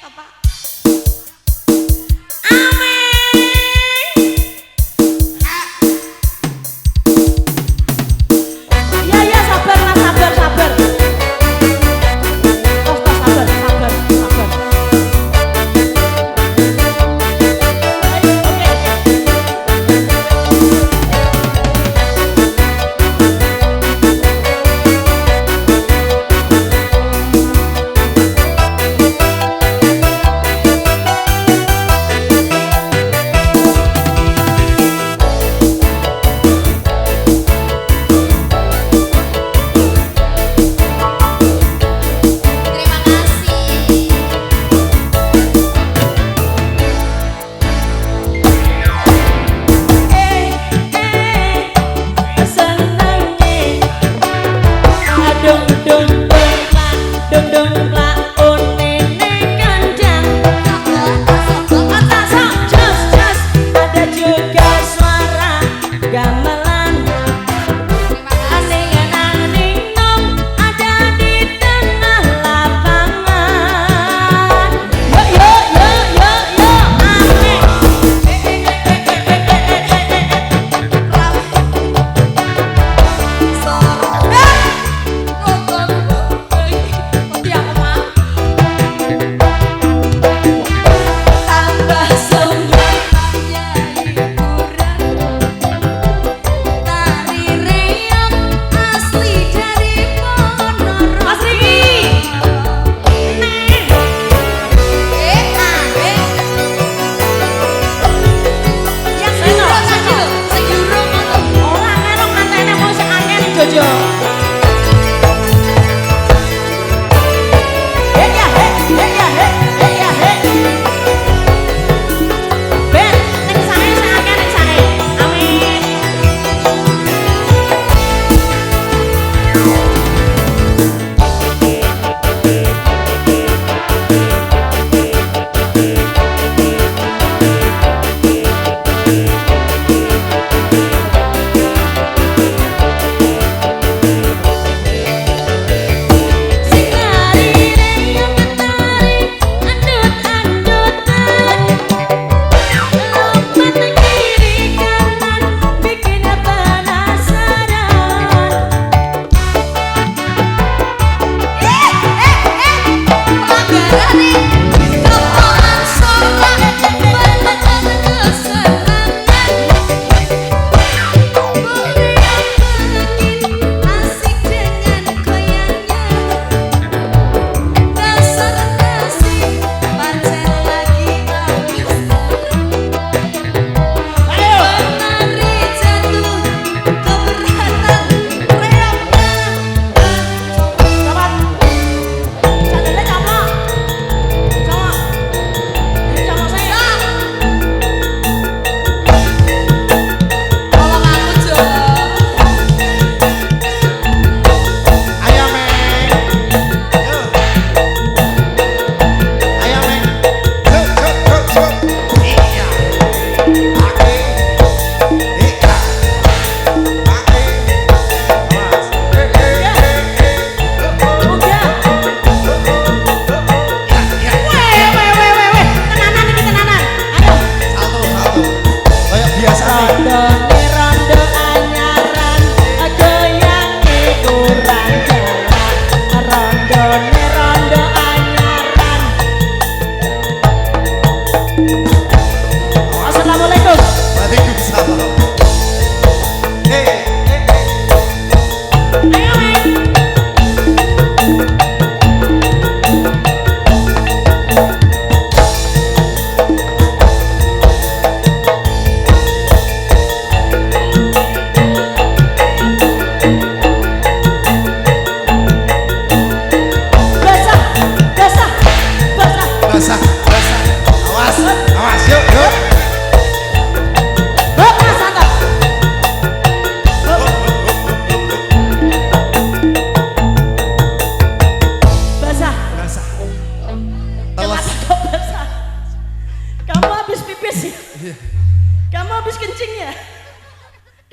to, Pak.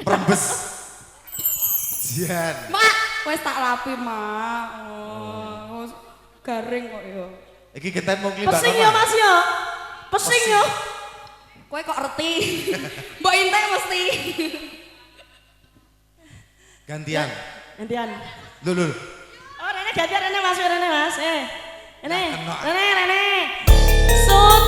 Rembes. Jian. Mak, wes tak lapi, Mak. Oh, garing kok ya. Iki kita mau kelibatan. Pesing ya Mas ya. Pesing ya. Kowe kok ngerti? Mbok Intek mesti. Gantian. Gantian. Lho. Oh Rene gantian Rene Mas, Rene Mas. Rene. Nah, Rene. Sut.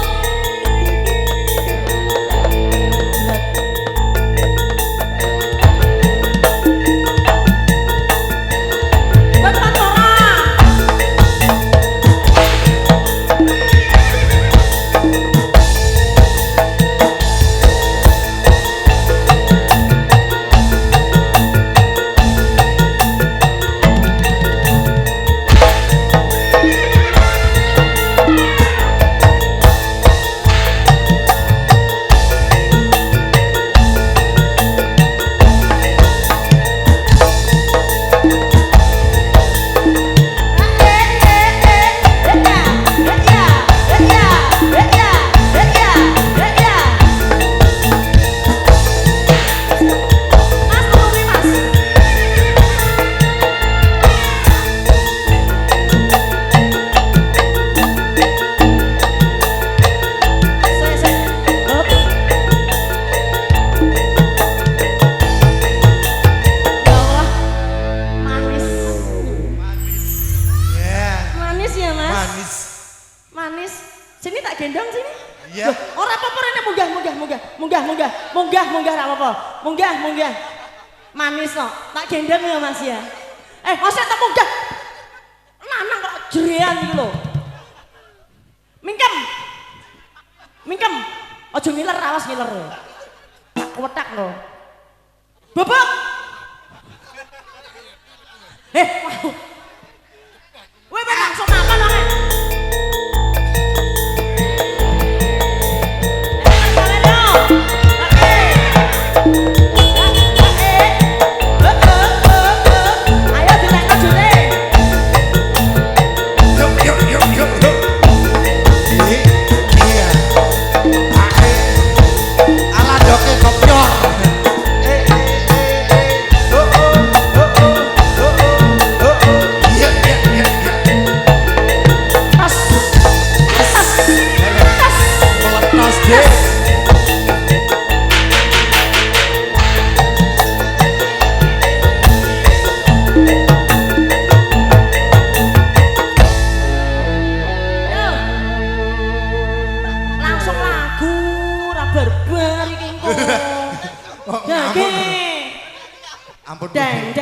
Manis. Sini tak gendong sini. Iya. Ora apa-apa Rene munggah ra apa-apa. Munggah. Manis kok. Tak gendong ya Mas ya. Masa tak munggah. Lanang kok jerean iki lho. Mingkem. Aja ngiler, awas ngiler. Tak wetak lho. Bobok. Wow. Weh langsung makan lho. Barbar iki engko. Ampun. Deng.